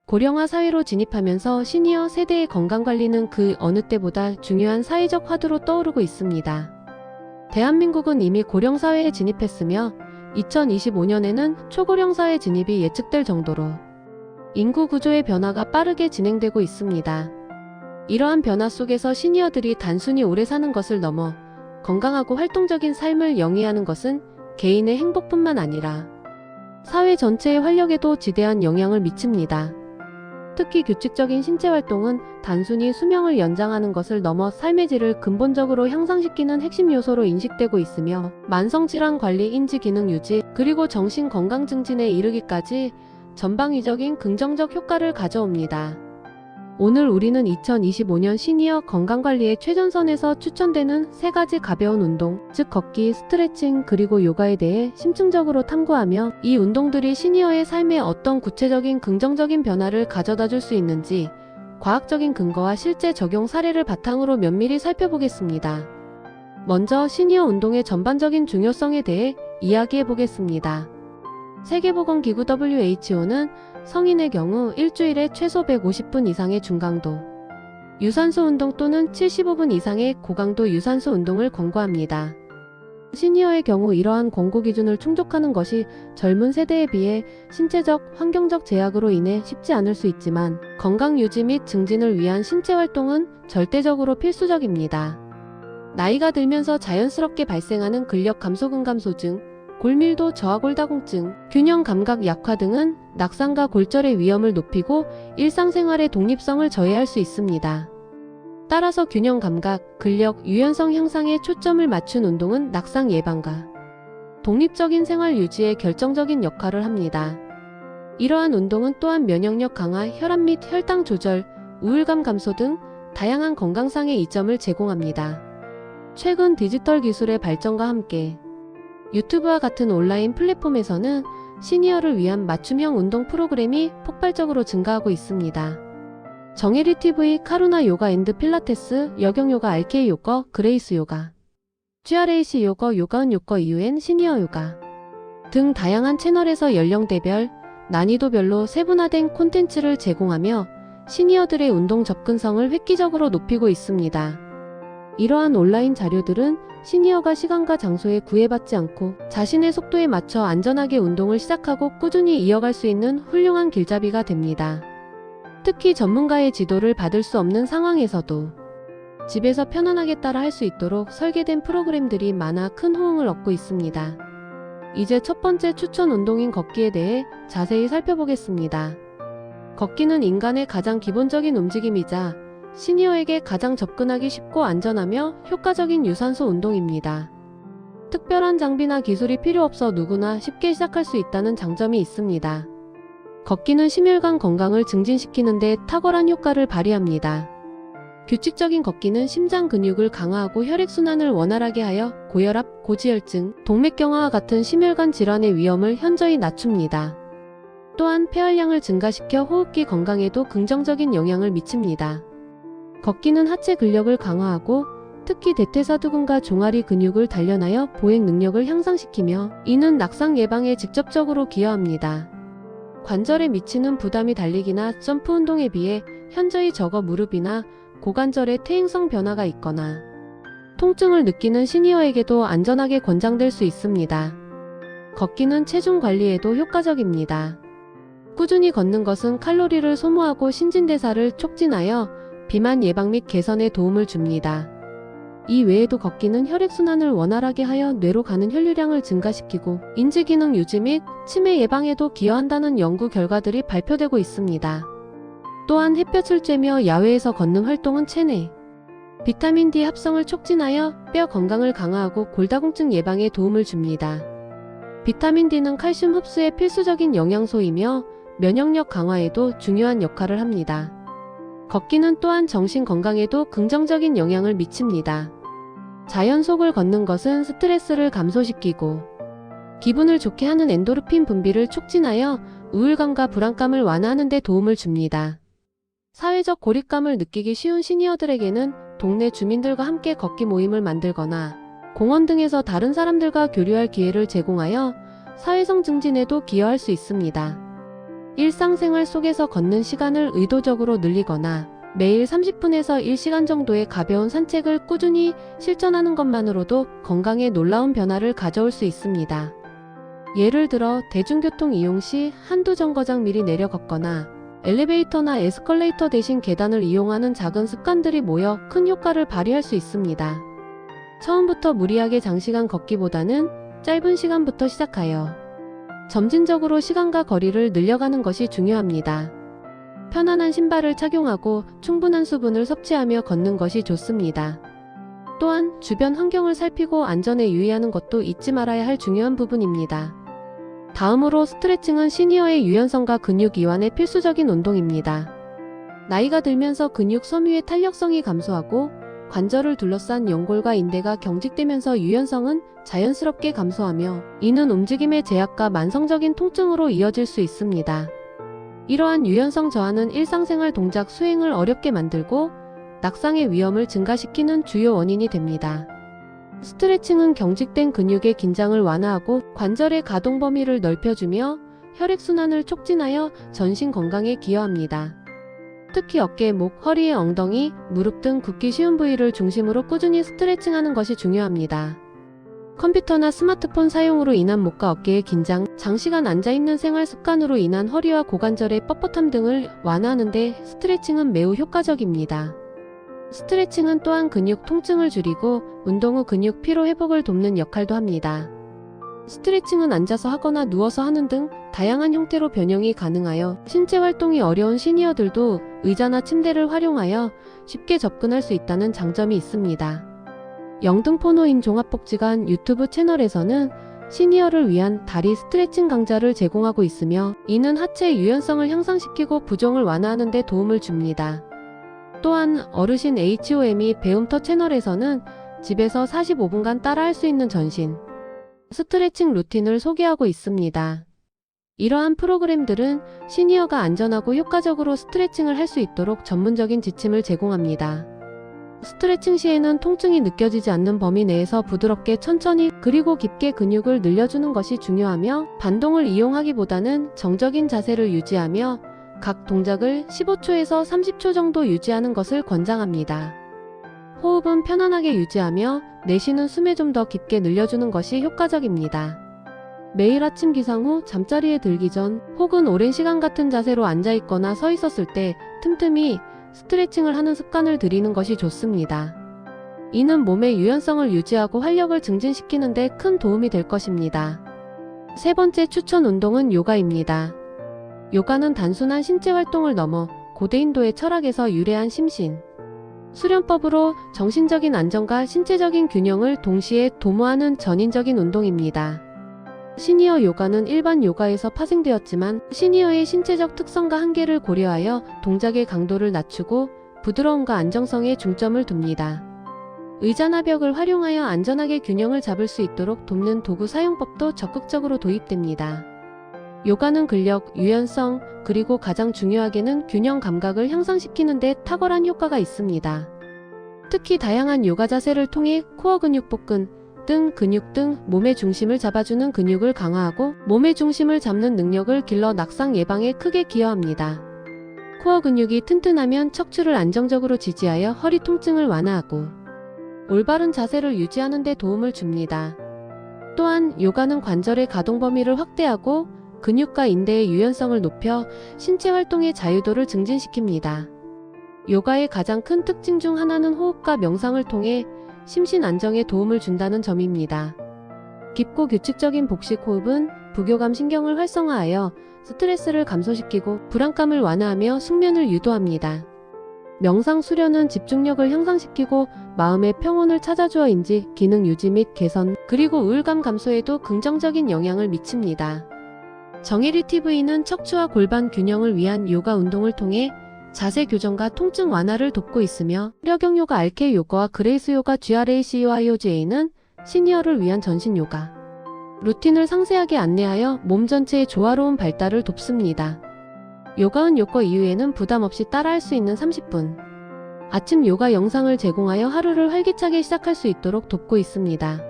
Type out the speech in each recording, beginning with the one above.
고령화 사회로 진입하면서 시니어 세대의 건강관리는 그 어느 때보다 중요한 사회적 화두로 떠오르고 있습니다. 대한민국은 이미 고령사회에 진입했으며 2025년에는 초고령사회 진입이 예측될 정도로 인구 구조의 변화가 빠르게 진행되고 있습니다. 이러한 변화 속에서 시니어들이 단순히 오래 사는 것을 넘어 건강하고 활동적인 삶을 영위하는 것은 개인의 행복뿐만 아니라 사회 전체의 활력에도 지대한 영향을 미칩니다. 특히 규칙적인 신체활동은 단순히 수명을 연장하는 것을 넘어 삶의 질을 근본적으로 향상시키는 핵심 요소로 인식되고 있으며 만성질환 관리, 인지기능 유지, 그리고 정신건강 증진에 이르기까지 전방위적인 긍정적 효과를 가져옵니다. 오늘 우리는 2025년 시니어 건강관리의 최전선에서 추천되는 3가지 가벼운 운동, 즉 걷기, 스트레칭, 그리고 요가에 대해 심층적으로 탐구하며 이 운동들이 시니어의 삶에 어떤 구체적인 긍정적인 변화를 가져다 줄 수 있는지 과학적인 근거와 실제 적용 사례를 바탕으로 면밀히 살펴보겠습니다. 먼저 시니어 운동의 전반적인 중요성에 대해 이야기해 보겠습니다. 세계보건기구 WHO는 성인의 경우 일주일에 최소 150분 이상의 중강도 유산소 운동 또는 75분 이상의 고강도 유산소 운동을 권고합니다. 시니어의 경우 이러한 권고 기준을 충족하는 것이 젊은 세대에 비해 신체적, 환경적 제약으로 인해 쉽지 않을 수 있지만 건강 유지 및 증진을 위한 신체 활동은 절대적으로 필수적입니다. 나이가 들면서 자연스럽게 발생하는 근력 감소, 근감소증, 골밀도 저하, 골다공증, 균형 감각 약화 등은 낙상과 골절의 위험을 높이고 일상생활의 독립성을 저해할 수 있습니다. 따라서 균형 감각, 근력, 유연성 향상에 초점을 맞춘 운동은 낙상 예방과 독립적인 생활 유지에 결정적인 역할을 합니다. 이러한 운동은 또한 면역력 강화, 혈압 및 혈당 조절, 우울감 감소 등 다양한 건강상의 이점을 제공합니다. 최근 디지털 기술의 발전과 함께 유튜브와 같은 온라인 플랫폼에서는 시니어를 위한 맞춤형 운동 프로그램이 폭발적으로 증가하고 있습니다. 정혜리 TV, 카루나 요가 앤드 필라테스, 여경 요가, RK 요가, 그레이스 요가, GRAC 요가, 요가은 요가, UN 시니어 요가 등 다양한 채널에서 연령대별, 난이도별로 세분화된 콘텐츠를 제공하며 시니어들의 운동 접근성을 획기적으로 높이고 있습니다. 이러한 온라인 자료들은 시니어가 시간과 장소에 구애받지 않고 자신의 속도에 맞춰 안전하게 운동을 시작하고 꾸준히 이어갈 수 있는 훌륭한 길잡이가 됩니다. 특히 전문가의 지도를 받을 수 없는 상황에서도 집에서 편안하게 따라 할 수 있도록 설계된 프로그램들이 많아 큰 호응을 얻고 있습니다. 이제 첫 번째 추천 운동인 걷기에 대해 자세히 살펴보겠습니다. 걷기는 인간의 가장 기본적인 움직임이자 시니어에게 가장 접근하기 쉽고 안전하며 효과적인 유산소 운동입니다. 특별한 장비나 기술이 필요 없어 누구나 쉽게 시작할 수 있다는 장점이 있습니다. 걷기는 심혈관 건강을 증진시키는 데 탁월한 효과를 발휘합니다. 규칙적인 걷기는 심장 근육을 강화하고 혈액순환을 원활하게 하여 고혈압, 고지혈증, 동맥경화와 같은 심혈관 질환의 위험을 현저히 낮춥니다. 또한 폐활량을 증가시켜 호흡기 건강에도 긍정적인 영향을 미칩니다. 걷기는 하체 근력을 강화하고 특히 대퇴사두근과 종아리 근육을 단련하여 보행 능력을 향상시키며 이는 낙상 예방에 직접적으로 기여합니다. 관절에 미치는 부담이 달리기나 점프 운동에 비해 현저히 적어 무릎이나 고관절에 퇴행성 변화가 있거나 통증을 느끼는 시니어에게도 안전하게 권장될 수 있습니다. 걷기는 체중 관리에도 효과적입니다. 꾸준히 걷는 것은 칼로리를 소모하고 신진대사를 촉진하여 비만 예방 및 개선에 도움을 줍니다. 이 외에도 걷기는 혈액순환을 원활하게 하여 뇌로 가는 혈류량을 증가시키고 인지기능 유지 및 치매 예방에도 기여한다는 연구 결과들이 발표되고 있습니다. 또한 햇볕을 쬐며 야외에서 걷는 활동은 체내 비타민 D 합성을 촉진하여 뼈 건강을 강화하고 골다공증 예방에 도움을 줍니다. 비타민 D는 칼슘 흡수에 필수적인 영양소이며 면역력 강화에도 중요한 역할을 합니다. 걷기는 또한 정신 건강에도 긍정적인 영향을 미칩니다. 자연 속을 걷는 것은 스트레스를 감소시키고 기분을 좋게 하는 엔도르핀 분비를 촉진하여 우울감과 불안감을 완화하는 데 도움을 줍니다. 사회적 고립감을 느끼기 쉬운 시니어들에게는 동네 주민들과 함께 걷기 모임을 만들거나 공원 등에서 다른 사람들과 교류할 기회를 제공하여 사회성 증진에도 기여할 수 있습니다. 일상생활 속에서 걷는 시간을 의도적으로 늘리거나 매일 30분에서 1시간 정도의 가벼운 산책을 꾸준히 실천하는 것만으로도 건강에 놀라운 변화를 가져올 수 있습니다. 예를 들어 대중교통 이용 시 한두 정거장 미리 내려 걷거나 엘리베이터나 에스컬레이터 대신 계단을 이용하는 작은 습관들이 모여 큰 효과를 발휘할 수 있습니다. 처음부터 무리하게 장시간 걷기보다는 짧은 시간부터 시작하여 점진적으로 시간과 거리를 늘려가는 것이 중요합니다. 편안한 신발을 착용하고 충분한 수분을 섭취하며 걷는 것이 좋습니다. 또한 주변 환경을 살피고 안전에 유의하는 것도 잊지 말아야 할 중요한 부분입니다. 다음으로 스트레칭은 시니어의 유연성과 근육 이완에 필수적인 운동입니다. 나이가 들면서 근육 섬유의 탄력성이 감소하고 관절을 둘러싼 연골과 인대가 경직되면서 유연성은 자연스럽게 감소하며 이는 움직임의 제약과 만성적인 통증으로 이어질 수 있습니다. 이러한 유연성 저하는 일상생활 동작 수행을 어렵게 만들고 낙상의 위험을 증가시키는 주요 원인이 됩니다. 스트레칭은 경직된 근육의 긴장을 완화하고 관절의 가동 범위를 넓혀주며 혈액순환을 촉진하여 전신 건강에 기여합니다. 특히 어깨, 목, 허리의 엉덩이, 무릎 등 굽기 쉬운 부위를 중심으로 꾸준히 스트레칭하는 것이 중요합니다. 컴퓨터나 스마트폰 사용으로 인한 목과 어깨의 긴장, 장시간 앉아있는 생활 습관으로 인한 허리와 고관절의 뻣뻣함 등을 완화하는 데 스트레칭은 매우 효과적입니다. 스트레칭은 또한 근육 통증을 줄이고 운동 후 근육 피로 회복을 돕는 역할도 합니다. 스트레칭은 앉아서 하거나 누워서 하는 등 다양한 형태로 변형이 가능하여 신체 활동이 어려운 시니어들도 의자나 침대를 활용하여 쉽게 접근할 수 있다는 장점이 있습니다. 영등포노인 종합복지관 유튜브 채널에서는 시니어를 위한 다리 스트레칭 강좌를 제공하고 있으며 이는 하체 유연성을 향상시키고 부종을 완화하는 데 도움을 줍니다. 또한 어르신 HOM이 배움터 채널에서는 집에서 45분간 따라할 수 있는 전신 스트레칭 루틴을 소개하고 있습니다. 이러한 프로그램들은 시니어가 안전하고 효과적으로 스트레칭을 할 수 있도록 전문적인 지침을 제공합니다. 스트레칭 시에는 통증이 느껴지지 않는 범위 내에서 부드럽게 천천히 그리고 깊게 근육을 늘려주는 것이 중요하며 반동을 이용하기보다는 정적인 자세를 유지하며 각 동작을 15초에서 30초 정도 유지하는 것을 권장합니다. 호흡은 편안하게 유지하며 내쉬는 숨에 좀 더 깊게 늘려주는 것이 효과적입니다. 매일 아침 기상 후 잠자리에 들기 전 혹은 오랜 시간 같은 자세로 앉아있거나 서 있었을 때 틈틈이 스트레칭을 하는 습관을 들이는 것이 좋습니다. 이는 몸의 유연성을 유지하고 활력을 증진시키는 데 큰 도움이 될 것입니다. 세 번째 추천 운동은 요가입니다. 요가는 단순한 신체 활동을 넘어 고대인도의 철학에서 유래한 심신, 수련법으로 정신적인 안정과 신체적인 균형을 동시에 도모하는 전인적인 운동입니다. 시니어 요가는 일반 요가에서 파생되었지만 시니어의 신체적 특성과 한계를 고려하여 동작의 강도를 낮추고 부드러움과 안정성에 중점을 둡니다. 의자나 벽을 활용하여 안전하게 균형을 잡을 수 있도록 돕는 도구 사용법도 적극적으로 도입됩니다. 요가는 근력, 유연성, 그리고 가장 중요하게는 균형 감각을 향상시키는 데 탁월한 효과가 있습니다. 특히 다양한 요가 자세를 통해 코어 근육 복근, 등 근육 등 몸의 중심을 잡아주는 근육을 강화하고 몸의 중심을 잡는 능력을 길러 낙상 예방에 크게 기여합니다. 코어 근육이 튼튼하면 척추를 안정적으로 지지하여 허리 통증을 완화하고 올바른 자세를 유지하는 데 도움을 줍니다. 또한 요가는 관절의 가동 범위를 확대하고 근육과 인대의 유연성을 높여 신체 활동의 자유도를 증진시킵니다. 요가의 가장 큰 특징 중 하나는 호흡과 명상을 통해 심신 안정에 도움을 준다는 점입니다. 깊고 규칙적인 복식 호흡은 부교감 신경을 활성화하여 스트레스를 감소시키고 불안감을 완화하며 숙면을 유도합니다. 명상 수련은 집중력을 향상시키고 마음의 평온을 찾아주어 인지, 기능 유지 및 개선, 그리고 우울감 감소에도 긍정적인 영향을 미칩니다. 정혜리 TV는 척추와 골반 균형을 위한 요가 운동을 통해 자세 교정과 통증 완화를 돕고 있으며 려경 요가 RK 요가와 그레이스 요가 GRACYOGA는 시니어를 위한 전신 요가 루틴을 상세하게 안내하여 몸 전체의 조화로운 발달을 돕습니다. 요가은 요거 이후에는 부담 없이 따라할 수 있는 30분 아침 요가 영상을 제공하여 하루를 활기차게 시작할 수 있도록 돕고 있습니다.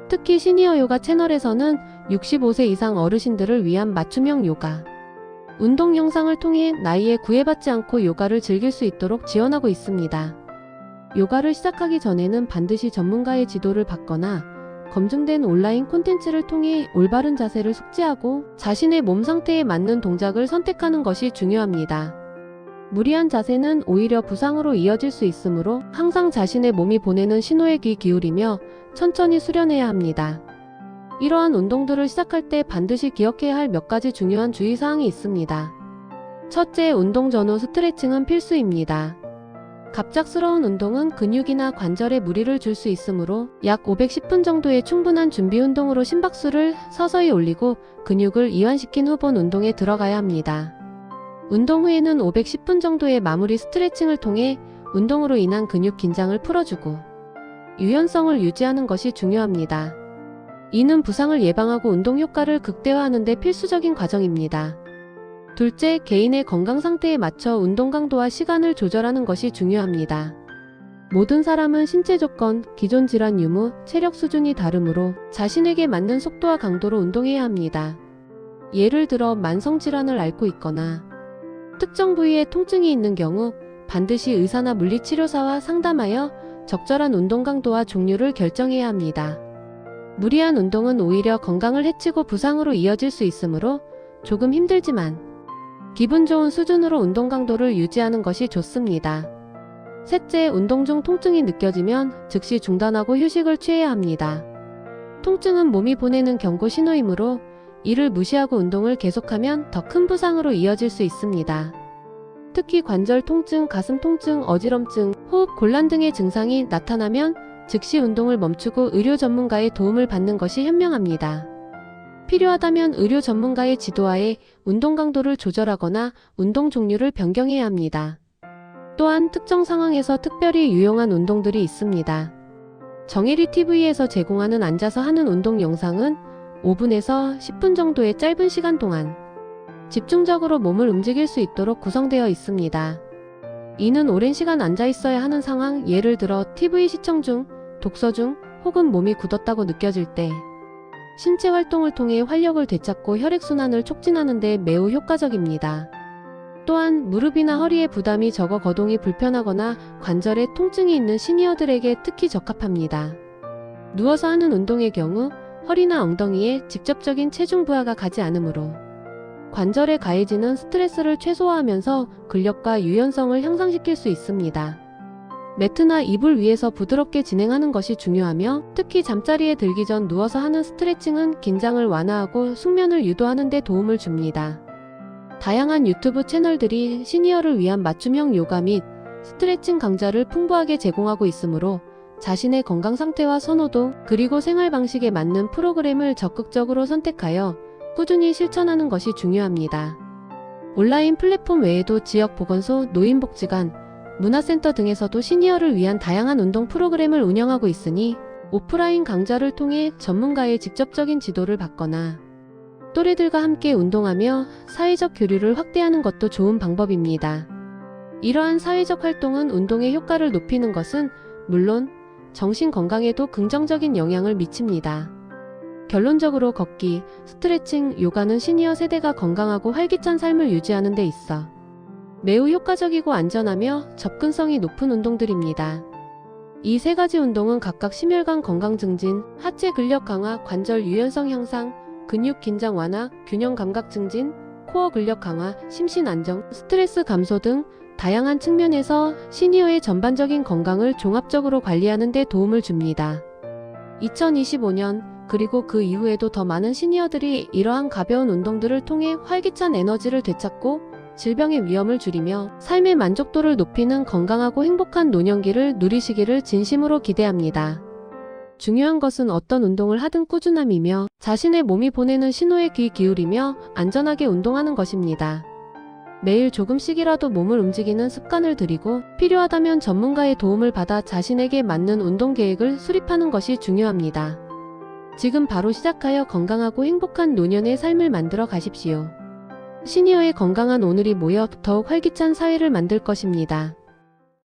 특히 시니어 요가 채널에서는 65세 이상 어르신들을 위한 맞춤형 요가 운동 영상을 통해 나이에 구애받지 않고 요가를 즐길 수 있도록 지원하고 있습니다. 요가를 시작하기 전에는 반드시 전문가의 지도를 받거나 검증된 온라인 콘텐츠를 통해 올바른 자세를 숙지하고 자신의 몸 상태에 맞는 동작을 선택하는 것이 중요합니다. 무리한 자세는 오히려 부상으로 이어질 수 있으므로 항상 자신의 몸이 보내는 신호에 귀 기울이며 천천히 수련해야 합니다. 이러한 운동들을 시작할 때 반드시 기억해야 할 몇 가지 중요한 주의사항이 있습니다. 첫째, 운동 전후 스트레칭은 필수입니다. 갑작스러운 운동은 근육이나 관절에 무리를 줄 수 있으므로 약 510분 정도의 충분한 준비 운동으로 심박수를 서서히 올리고 근육을 이완시킨 후 본 운동에 들어가야 합니다. 운동 후에는 510분 정도의 마무리 스트레칭을 통해 운동으로 인한 근육 긴장을 풀어주고 유연성을 유지하는 것이 중요합니다. 이는 부상을 예방하고 운동 효과를 극대화하는 데 필수적인 과정입니다. 둘째, 개인의 건강 상태에 맞춰 운동 강도와 시간을 조절하는 것이 중요합니다. 모든 사람은 신체 조건, 기존 질환 유무, 체력 수준이 다르므로 자신에게 맞는 속도와 강도로 운동해야 합니다. 예를 들어 만성 질환을 앓고 있거나 특정 부위에 통증이 있는 경우 반드시 의사나 물리치료사와 상담하여 적절한 운동 강도와 종류를 결정해야 합니다. 무리한 운동은 오히려 건강을 해치고 부상으로 이어질 수 있으므로 조금 힘들지만 기분 좋은 수준으로 운동 강도를 유지하는 것이 좋습니다. 셋째, 운동 중 통증이 느껴지면 즉시 중단하고 휴식을 취해야 합니다. 통증은 몸이 보내는 경고 신호이므로 이를 무시하고 운동을 계속하면 더 큰 부상으로 이어질 수 있습니다. 특히 관절 통증, 가슴 통증, 어지럼증, 호흡 곤란 등의 증상이 나타나면 즉시 운동을 멈추고 의료 전문가의 도움을 받는 것이 현명합니다. 필요하다면 의료 전문가의 지도하에 운동 강도를 조절하거나 운동 종류를 변경해야 합니다. 또한 특정 상황에서 특별히 유용한 운동들이 있습니다. 정혜리 TV에서 제공하는 앉아서 하는 운동 영상은 5분에서 10분 정도의 짧은 시간 동안 집중적으로 몸을 움직일 수 있도록 구성되어 있습니다. 이는 오랜 시간 앉아 있어야 하는 상황, 예를 들어 TV 시청 중, 독서 중, 혹은 몸이 굳었다고 느껴질 때 신체 활동을 통해 활력을 되찾고 혈액순환을 촉진하는 데 매우 효과적입니다. 또한 무릎이나 허리에 부담이 적어 거동이 불편하거나 관절에 통증이 있는 시니어들에게 특히 적합합니다. 누워서 하는 운동의 경우 허리나 엉덩이에 직접적인 체중 부하가 가지 않으므로 관절에 가해지는 스트레스를 최소화하면서 근력과 유연성을 향상시킬 수 있습니다. 매트나 이불 위에서 부드럽게 진행하는 것이 중요하며 특히 잠자리에 들기 전 누워서 하는 스트레칭은 긴장을 완화하고 숙면을 유도하는 데 도움을 줍니다. 다양한 유튜브 채널들이 시니어를 위한 맞춤형 요가 및 스트레칭 강좌를 풍부하게 제공하고 있으므로 자신의 건강 상태와 선호도 그리고 생활 방식에 맞는 프로그램을 적극적으로 선택하여 꾸준히 실천하는 것이 중요합니다. 온라인 플랫폼 외에도 지역 보건소, 노인복지관, 문화센터 등에서도 시니어를 위한 다양한 운동 프로그램을 운영하고 있으니 오프라인 강좌를 통해 전문가의 직접적인 지도를 받거나 또래들과 함께 운동하며 사회적 교류를 확대하는 것도 좋은 방법입니다. 이러한 사회적 활동은 운동의 효과를 높이는 것은 물론 정신 건강에도 긍정적인 영향을 미칩니다. 결론적으로 걷기, 스트레칭, 요가는 시니어 세대가 건강하고 활기찬 삶을 유지하는 데 있어 매우 효과적이고 안전하며 접근성이 높은 운동들입니다. 이 세 가지 운동은 각각 심혈관 건강 증진, 하체 근력 강화, 관절 유연성 향상, 근육 긴장 완화, 균형 감각 증진, 코어 근력 강화, 심신 안정, 스트레스 감소 등 다양한 측면에서 시니어의 전반적인 건강을 종합적으로 관리하는 데 도움을 줍니다. 2025년 그리고 그 이후에도 더 많은 시니어들이 이러한 가벼운 운동들을 통해 활기찬 에너지를 되찾고 질병의 위험을 줄이며 삶의 만족도를 높이는 건강하고 행복한 노년기를 누리시기를 진심으로 기대합니다. 중요한 것은 어떤 운동을 하든 꾸준함이며 자신의 몸이 보내는 신호에 귀 기울이며 안전하게 운동하는 것입니다. 매일 조금씩이라도 몸을 움직이는 습관을 들이고 필요하다면 전문가의 도움을 받아 자신에게 맞는 운동 계획을 수립하는 것이 중요합니다. 지금 바로 시작하여 건강하고 행복한 노년의 삶을 만들어 가십시오. 시니어의 건강한 오늘이 모여 더욱 활기찬 사회를 만들 것입니다.